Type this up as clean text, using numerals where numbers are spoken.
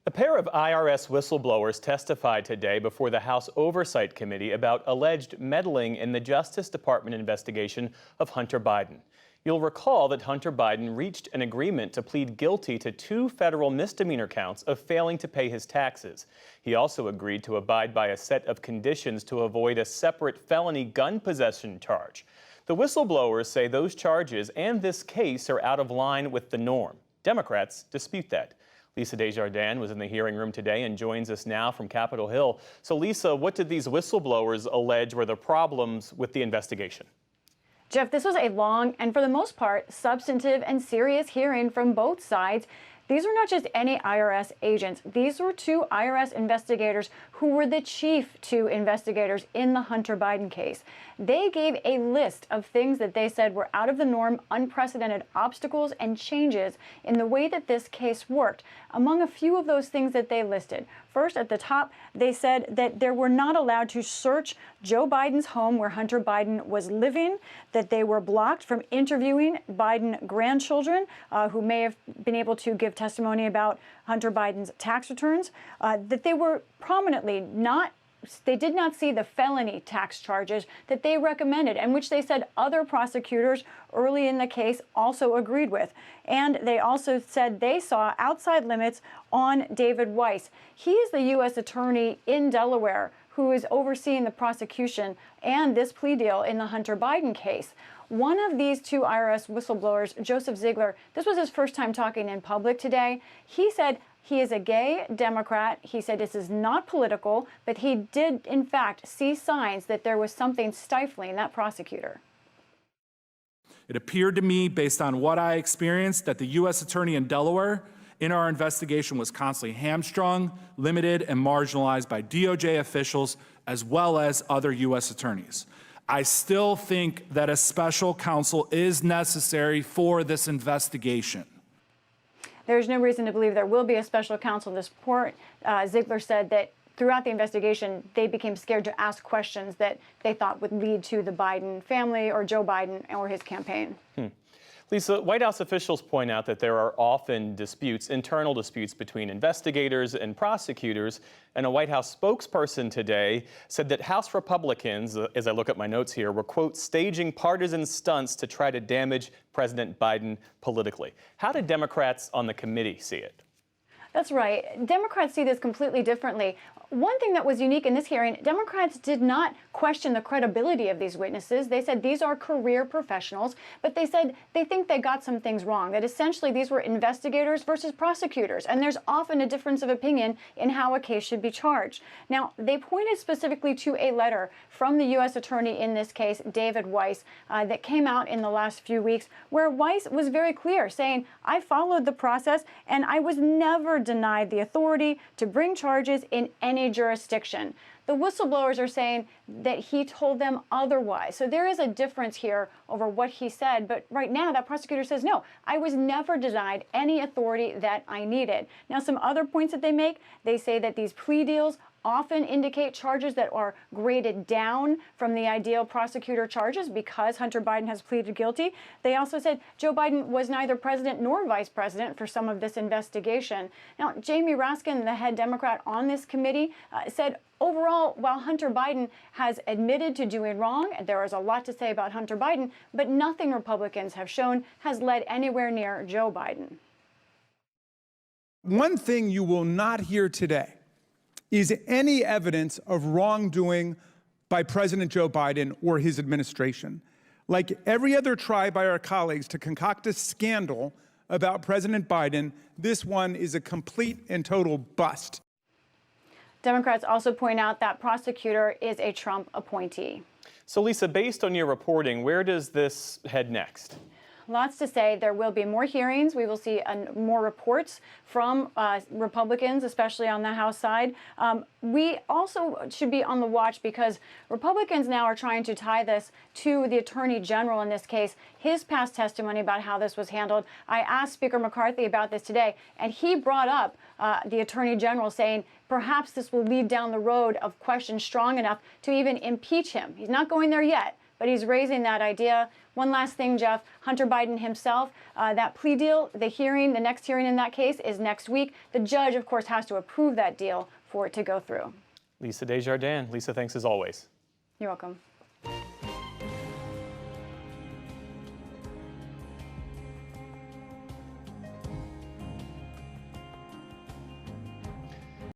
A pair of IRS whistleblowers testified today before the House Oversight Committee about alleged meddling in the Justice Department investigation of Hunter Biden. You'll recall that Hunter Biden reached an agreement to plead guilty to 2 federal misdemeanor counts of failing to pay his taxes. He also agreed to abide by a set of conditions to avoid a separate felony gun possession charge. The whistleblowers say those charges and this case are out of line with the norm. Democrats dispute that. Lisa Desjardins was in the hearing room today and joins us now from Capitol Hill. So Lisa, what did these whistleblowers allege were the problems with the investigation? Jeff, this was a long and for the most part substantive and serious hearing from both sides. These were not just any IRS agents. These were 2 IRS investigators who were the chief 2 investigators in the Hunter Biden case. They gave a list of things that they said were out of the norm, unprecedented obstacles and changes in the way that this case worked. Among a few of those things that they listed, first at the top, they said that they were not allowed to search Joe Biden's home where Hunter Biden was living, that they were blocked from interviewing Biden grandchildren who may have been able to give testimony about Hunter Biden's tax returns, that they were prominently they did not see the felony tax charges that they recommended and which they said other prosecutors early in the case also agreed with. And they also said they saw outside limits on David Weiss. He is the U.S. attorney in Delaware who is overseeing the prosecution and this plea deal in the Hunter Biden case. One of these 2 IRS whistleblowers, Joseph Ziegler, this was his first time talking in public today. He said he is a gay Democrat. He said this is not political, but he did, in fact, see signs that there was something stifling that prosecutor. It appeared to me, based on what I experienced, that the U.S. attorney in Delaware in our investigation was constantly hamstrung, limited, and marginalized by DOJ officials as well as other U.S. attorneys. I still think that a special counsel is necessary for this investigation. There's no reason to believe there will be a special counsel. This report, Ziegler said that throughout the investigation, they became scared to ask questions that they thought would lead to the Biden family or Joe Biden or his campaign. Lisa, White House officials point out that there are often disputes, internal disputes between investigators and prosecutors. And a White House spokesperson today said that House Republicans, as I look at my notes here, were, quote, staging partisan stunts to try to damage President Biden politically. How did Democrats on the committee see it? That's right. Democrats see this completely differently. One thing that was unique in this hearing, Democrats did not question the credibility of these witnesses. They said these are career professionals, but they said they think they got some things wrong, that essentially these were investigators versus prosecutors, and there's often a difference of opinion in how a case should be charged. Now, they pointed specifically to a letter from the U.S. attorney in this case, David Weiss, that came out in the last few weeks, where Weiss was very clear, saying, I followed the process and I was never denied the authority to bring charges in any jurisdiction. The whistleblowers are saying that he told them otherwise. So there is a difference here over what he said. But right now, that prosecutor says, no, I was never denied any authority that I needed. Now, some other points that they make, they say that these plea deals often indicate charges that are graded down from the ideal prosecutor charges because Hunter Biden has pleaded guilty. They also said Joe Biden was neither president nor vice president for some of this investigation. Now, Jamie Raskin, the head Democrat on this committee, said overall, while Hunter Biden has admitted to doing wrong, and there is a lot to say about Hunter Biden, but nothing Republicans have shown has led anywhere near Joe Biden. One thing you will not hear today is any evidence of wrongdoing by President Joe Biden or his administration. Like every other try by our colleagues to concoct a scandal about President Biden, this one is a complete and total bust. Democrats also point out that prosecutor is a Trump appointee. So, Lisa, based on your reporting, where does this head next? Lots to say. There will be more hearings. We will see more reports from Republicans, especially on the House side. We also should be on the watch because Republicans now are trying to tie this to the Attorney General in this case, his past testimony about how this was handled. I asked Speaker McCarthy about this today, and he brought up the Attorney General saying perhaps this will lead down the road of questions strong enough to even impeach him. He's not going there yet, but he's raising that idea. One last thing, Jeff, Hunter Biden himself, that plea deal, the next hearing in that case is next week. The judge, of course, has to approve that deal for it to go through. Lisa Desjardins. Lisa, thanks as always. You're welcome.